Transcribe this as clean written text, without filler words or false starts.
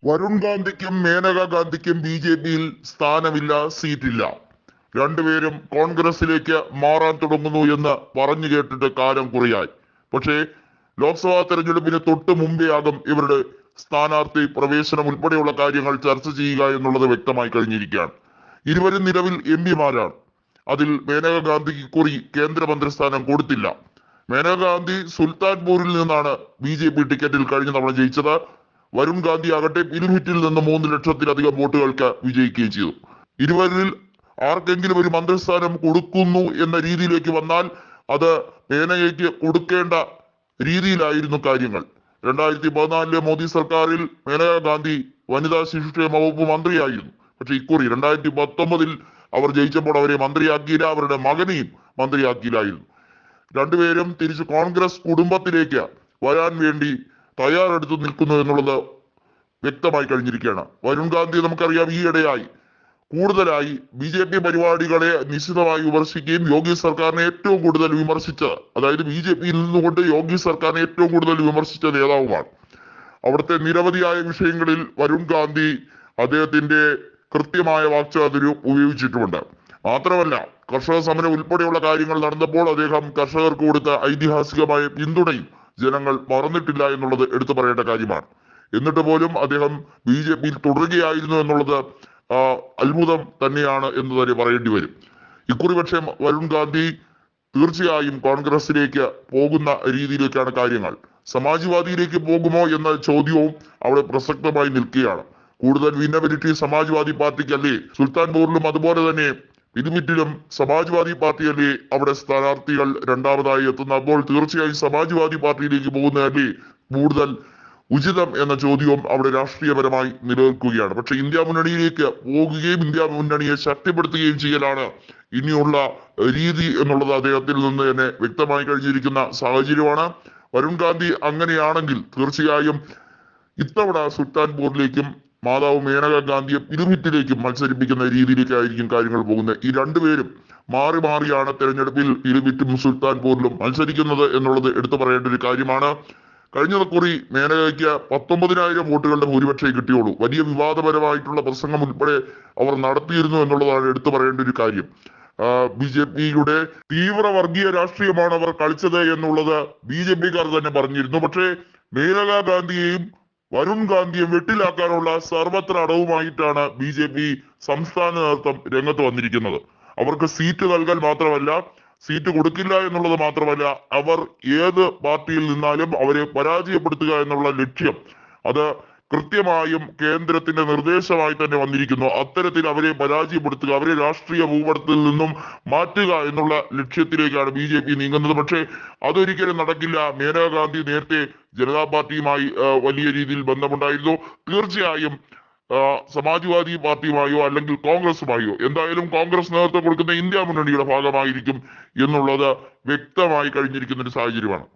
വരുൺ ഗാന്ധിക്കും മേനക ഗാന്ധിക്കും ബി.ജെ.പിയിൽ സ്ഥാനമില്ല, സീറ്റില്ല. രണ്ടുപേരും കോൺഗ്രസിലേക്ക് മാറാൻ തുടങ്ങുന്നു എന്ന് പറഞ്ഞു കേട്ടിട്ട് കാലം കുറയായി. പക്ഷേ ലോക്സഭാ തെരഞ്ഞെടുപ്പിന് തൊട്ട് മുമ്പേയാകും ഇവരുടെ സ്ഥാനാർത്ഥി പ്രവേശനം ഉൾപ്പെടെയുള്ള കാര്യങ്ങൾ ചർച്ച ചെയ്യുക എന്നുള്ളത് വ്യക്തമായി കഴിഞ്ഞിരിക്കുകയാണ്. ഇരുവരും നിലവിൽ എം.പിമാരാണ്. അതിൽ മേനക ഗാന്ധിക്ക് ഇക്കുറി കേന്ദ്രമന്ത്രിസ്ഥാനം കൊടുത്തില്ല. മേനക ഗാന്ധി സുൽത്താൻപൂരിൽ നിന്നാണ് ബി.ജെ.പി ടിക്കറ്റിൽ കഴിഞ്ഞ തവണ ജയിച്ചത്. വരുൺ ഗാന്ധി ആകട്ടെ പിലിഭിറ്റിൽ നിന്ന് 3 ലക്ഷത്തിലധികം വോട്ടുകൾക്ക് വിജയിക്കുകയും ചെയ്തു. ഇരുവരിൽ ആർക്കെങ്കിലും ഒരു മന്ത്രിസ്ഥാനം കൊടുക്കുന്നു എന്ന രീതിയിലേക്ക് വന്നാൽ അത് മേനകയ്ക്ക് കൊടുക്കേണ്ട രീതിയിലായിരുന്നു കാര്യങ്ങൾ. 2014 മോദി സർക്കാരിൽ മേനക ഗാന്ധി വനിതാ ശിശുക്ഷേമ വകുപ്പ് മന്ത്രിയായിരുന്നു. പക്ഷെ ഇക്കുറി 2019 അവർ ജയിച്ചപ്പോൾ അവരെ മന്ത്രിയാക്കിയില്ല, അവരുടെ മകനെയും മന്ത്രിയാക്കിയില്ലായിരുന്നു. രണ്ടുപേരും തിരിച്ച് കോൺഗ്രസ് കുടുംബത്തിലേക്ക് വരാൻ വേണ്ടി തയ്യാറെടുത്ത് നിൽക്കുന്നു എന്നുള്ളത് വ്യക്തമായി കഴിഞ്ഞിരിക്കുകയാണ്. വരുൺ ഗാന്ധി നമുക്കറിയാം ഈയിടെയായി കൂടുതലായി ബി.ജെ.പി പരിപാടികളെ നിശിതമായി വിമർശിക്കുകയും യോഗി സർക്കാരിനെ ഏറ്റവും കൂടുതൽ വിമർശിച്ച്, അതായത് ബി.ജെ.പിയിൽ നിന്നുകൊണ്ട് യോഗി സർക്കാരിനെ ഏറ്റവും കൂടുതൽ വിമർശിച്ച നേതാവുമാണ്. അവിടുത്തെ നിരവധിയായ വിഷയങ്ങളിൽ വരുൺ ഗാന്ധി അദ്ദേഹത്തിന്റെ കൃത്യമായ വാക്ചാതുര്യം ഉപയോഗിച്ചിട്ടുമുണ്ട്. മാത്രമല്ല, കർഷക സമരം ഉൾപ്പെടെയുള്ള കാര്യങ്ങൾ നടന്നപ്പോൾ അദ്ദേഹം കർഷകർക്ക് കൊടുത്ത ഐതിഹാസികമായ പിന്തുണയും ജനങ്ങൾ മറന്നിട്ടില്ല എന്നുള്ളത് എടുത്തു പറയേണ്ട കാര്യമാണ്. എന്നിട്ട് പോലും അദ്ദേഹം ബി.ജെ.പിയിൽ തുടരുകയായിരുന്നു എന്നുള്ളത് അത്ഭുതം തന്നെയാണ് എന്ന് തന്നെ പറയേണ്ടി വരും. ഇക്കുറി പക്ഷേ വരുൺ ഗാന്ധി തീർച്ചയായും കോൺഗ്രസിലേക്ക് പോകുന്ന രീതിയിലേക്കാണ് കാര്യങ്ങൾ. സമാജ്വാദിയിലേക്ക് പോകുമോ എന്ന ചോദ്യവും അവിടെ പ്രസക്തമായി നിൽക്കുകയാണ്. കൂടുതൽ വിന്നബിലിറ്റി സമാജ്വാദി പാർട്ടിക്കല്ലേ? സുൽത്താൻപൂരിലും അതുപോലെ തന്നെ പിലിഭിറ്റിലും സമാജ്വാദി പാർട്ടിയല്ലേ അവിടെ സ്ഥാനാർത്ഥികൾ രണ്ടാമതായി എത്തുന്ന? അപ്പോൾ തീർച്ചയായും സമാജ്വാദി പാർട്ടിയിലേക്ക് പോകുന്നതല്ലേ കൂടുതൽ ഉചിതം എന്ന ചോദ്യവും അവിടെ രാഷ്ട്രീയപരമായി നിലനിൽക്കുകയാണ്. പക്ഷെ ഇന്ത്യ മുന്നണിയിലേക്ക് പോകുകയും ഇന്ത്യ മുന്നണിയെ ശക്തിപ്പെടുത്തുകയും ചെയ്യലാണ് ഇനിയുള്ള രീതി എന്നുള്ളത് അദ്ദേഹത്തിൽ നിന്ന് തന്നെ വ്യക്തമായി കഴിഞ്ഞിരിക്കുന്ന സാഹചര്യമാണ്. വരുൺ ഗാന്ധി അങ്ങനെയാണെങ്കിൽ തീർച്ചയായും ഇത്തവണ സുൽത്താൻപൂരിലേക്കും മാതാവ് മേനക ഗാന്ധിയെ പിലിഭിറ്റിലേക്കും മത്സരിപ്പിക്കുന്ന രീതിയിലേക്കായിരിക്കും കാര്യങ്ങൾ പോകുന്നത്. ഈ രണ്ടുപേരും മാറി മാറിയാണ് തെരഞ്ഞെടുപ്പിൽ പിലിഭിറ്റും സുൽത്താൻപൂരിലും മത്സരിക്കുന്നത് എന്നുള്ളത് എടുത്തു പറയേണ്ട ഒരു കാര്യമാണ്. കഴിഞ്ഞ കുറി മേനകയ്ക്ക് 19,000 വോട്ടുകളുടെ ഭൂരിപക്ഷമേ കിട്ടിയുള്ളൂ. വലിയ വിവാദപരമായിട്ടുള്ള പ്രസംഗം ഉൾപ്പെടെ അവർ നടത്തിയിരുന്നു എന്നുള്ളതാണ് എടുത്തു പറയേണ്ട ഒരു കാര്യം. ബി.ജെ.പിയുടെ തീവ്ര വർഗീയ രാഷ്ട്രീയമാണ് അവർ കളിച്ചത് എന്നുള്ളത് ബി.ജെ.പിക്കാർ തന്നെ പറഞ്ഞിരുന്നു. പക്ഷേ മേനക ഗാന്ധിയെയും വരുൺ ഗാന്ധിയെ വെട്ടിലാക്കാനുള്ള സർവത്ര അടവുമായിട്ടാണ് ബി.ജെ.പി സംസ്ഥാന നേതൃത്വം രംഗത്ത് വന്നിരിക്കുന്നത്. അവർക്ക് സീറ്റ് നൽകൽ മാത്രമല്ല, സീറ്റ് കൊടുക്കില്ല എന്നുള്ളത് മാത്രമല്ല, അവർ ഏത് പാർട്ടിയിൽ നിന്നാലും അവരെ പരാജയപ്പെടുത്തുക എന്നുള്ള ലക്ഷ്യം അത് കൃത്യമായും കേന്ദ്രത്തിന്റെ നിർദ്ദേശമായി തന്നെ വന്നിരിക്കുന്നു. അത്തരത്തിൽ അവരെ പരാജയപ്പെടുത്തുക, അവരെ രാഷ്ട്രീയ ഭൂപടത്തിൽ നിന്നും മാറ്റുക എന്നുള്ള ലക്ഷ്യത്തിലേക്കാണ് ബി.ജെ.പി നീങ്ങുന്നത്. പക്ഷേ അതൊരിക്കലും നടക്കില്ല. മേനക ഗാന്ധി നേരത്തെ ജനതാ പാർട്ടിയുമായി വലിയ രീതിയിൽ ബന്ധമുണ്ടായിരുന്നു. തീർച്ചയായും സമാജ്വാദി പാർട്ടിയുമായോ അല്ലെങ്കിൽ കോൺഗ്രസുമായോ, എന്തായാലും കോൺഗ്രസ് നേതൃത്വം കൊടുക്കുന്ന ഇന്ത്യ മുന്നണിയുടെ ഭാഗമായിരിക്കും എന്നുള്ളത് വ്യക്തമായി കഴിഞ്ഞിരിക്കുന്ന ഒരു സാഹചര്യമാണ്.